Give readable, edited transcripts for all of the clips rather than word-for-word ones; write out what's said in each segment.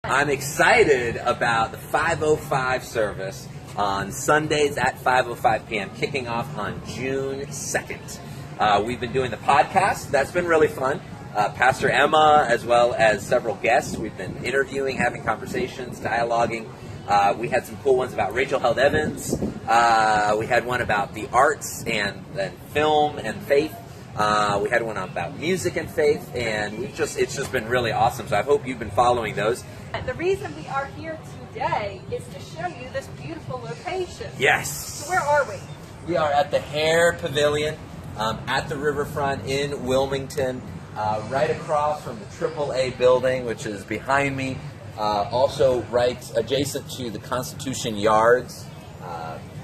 I'm excited about the 5:05 service on Sundays at 5:05 p.m., kicking off on June 2nd. We've been doing the podcast. That's been really fun. Pastor Emma, as well as several guests, we've been interviewing, having conversations, dialoguing. We had some cool ones about Rachel Held Evans. We had one about the arts and film and faith. We had one about music and faith, and it's just been really awesome. So I hope you've been following those. The reason we are here today is to show you this beautiful location. Yes. So where are we? We are at the Hare Pavilion at the Riverfront in Wilmington, right across from the AAA building, which is behind me. Also right adjacent to the Constitution Yards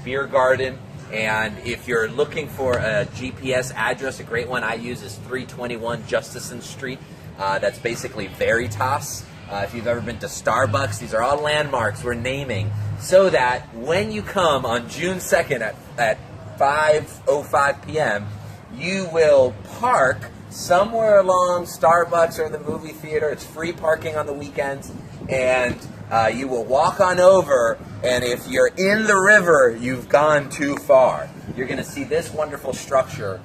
beer garden. And if you're looking for a GPS address, a great one I use is 321 Justison Street. That's basically Veritas. If you've ever been to Starbucks, these are all landmarks we're naming so that when you come on June 2nd at 5:05 p.m., you will park somewhere along Starbucks or the movie theater. It's free parking on the weekends. And you will walk on over, and if you're in the river, you've gone too far. You're going to see this wonderful structure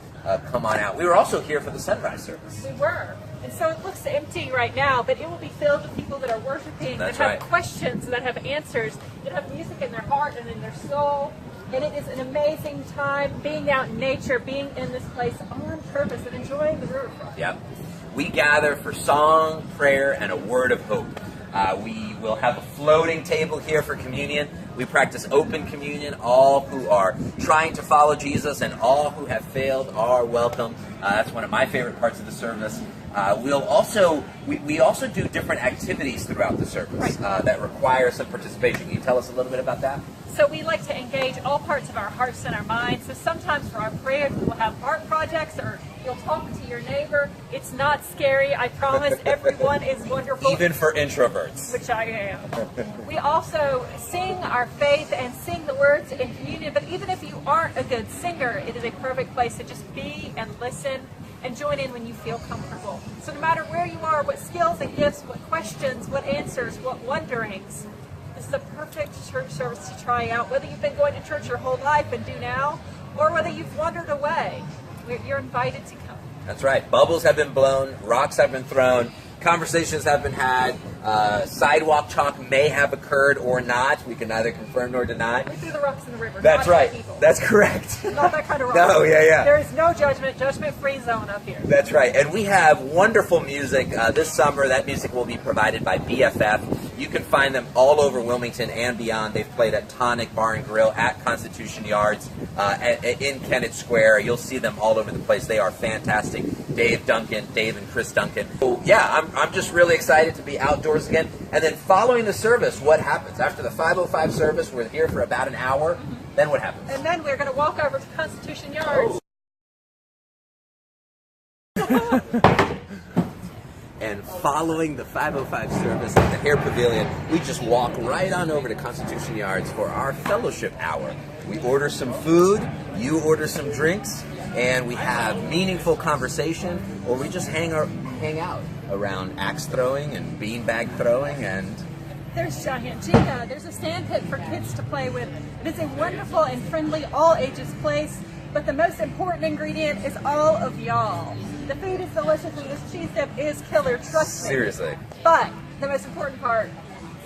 come on out. We were also here for the sunrise service. We were. And so it looks empty right now, but it will be filled with people that are worshiping, That's that have right. questions, that have answers, that have music in their heart and in their soul. And it is an amazing time being out in nature, being in this place on purpose and enjoying the riverfront. Yep. We gather for song, prayer, and a word of hope. We will have a floating table here for communion. We practice open communion. All who are trying to follow Jesus and all who have failed are welcome. That's one of my favorite parts of the service. We also do different activities throughout the service that require some participation. Can you tell us a little bit about that? So we like to engage all parts of our hearts and our minds. So sometimes for our prayers, we will have art projects, or you'll talk to your neighbor. It's not scary, I promise. Everyone is wonderful. Even for introverts. Which I am. We also sing our faith and sing the words in communion. But even if you aren't a good singer, it is a perfect place to just be and listen and join in when you feel comfortable. So no matter where you are, what skills and gifts, what questions, what answers, what wonderings, this is a perfect church service to try out. Whether you've been going to church your whole life and do now, or whether you've wandered away, you're invited to come. That's right. Bubbles have been blown, rocks have been thrown, conversations have been had, sidewalk chalk may have occurred or not. We can neither confirm nor deny. We threw the rocks in the river. That's not right. People. That's correct. Not that kind of rock. No, yeah. There is no judgment-free zone up here. That's right. And we have wonderful music this summer. That music will be provided by BFF. You can find them all over Wilmington and beyond. They've played at Tonic Bar and Grill, at Constitution Yards, in Kennett Square. You'll see them all over the place. They are fantastic. Dave and Chris Duncan. So, yeah, I'm just really excited to be outdoors again. And then following the service, what happens? After the 5:05 service, we're here for about an hour. Then what happens? And then we're going to walk over to Constitution Yards. Oh. And following the 5:05 service at the Hare Pavilion, we just walk right on over to Constitution Yards for our fellowship hour. We order some food, you order some drinks, and we have meaningful conversation, or we just hang out around axe throwing and beanbag throwing. And there's giant Jenga. There's a sand pit for kids to play with. It is a wonderful and friendly, all ages place. But the most important ingredient is all of y'all. The food is delicious and this cheese dip is killer, trust me. Seriously. But the most important part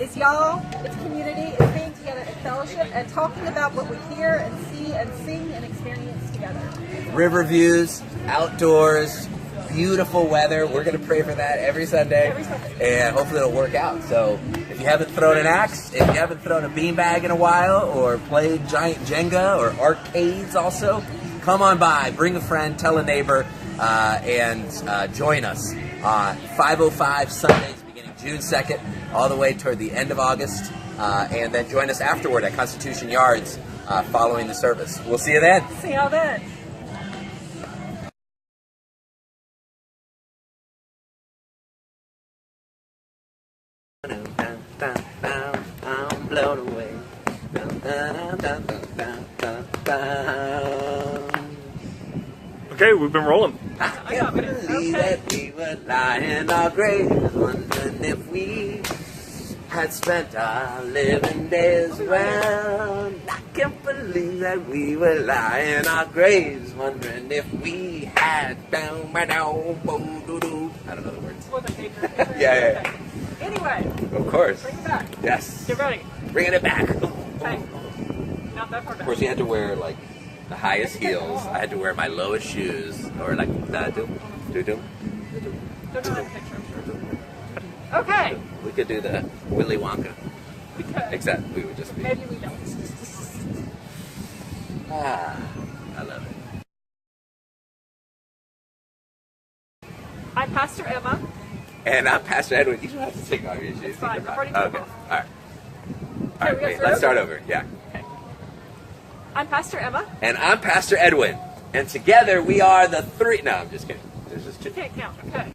is y'all, it's community, it's being together in fellowship and talking about what we hear and see and sing and experience together. River views, outdoors, beautiful weather. We're going to pray for that every Sunday. And hopefully it'll work out. So if you haven't thrown an axe, if you haven't thrown a beanbag in a while, or played giant Jenga or arcades also, come on by, bring a friend, tell a neighbor, and join us. 5:05 Sundays beginning June 2nd, all the way toward the end of August. And then join us afterward at Constitution Yards following the service. We'll see you then. See y'all then. I'm blown away. Okay, we've been rolling. I can't believe that we were lying in our graves, wondering if we had spent our living days round. I can't believe that we were lying in our graves, wondering if we had down, I don't know the words. Yeah. Okay. Anyway, Of course. bring it back. Yes. Get ready. Bringing it back. Okay. Not that far Of back. course, you had to wear like the highest heels. I had to wear my lowest shoes, or like Don't know that picture, I'm sure. Okay. We could do the Willy Wonka, We could. except we would just be. Maybe we don't. I love it. I'm Pastor Emma. And I'm Pastor Edwin. You don't have to take off your shoes. It's fine. They're I've already fine. took Okay. off. All right. Okay, All right. we gotta Wait. Let's start over. Yeah. Okay. I'm Pastor Emma. And I'm Pastor Edwin. And together we are the three. No, I'm just kidding. There's just two. You can't count. Okay.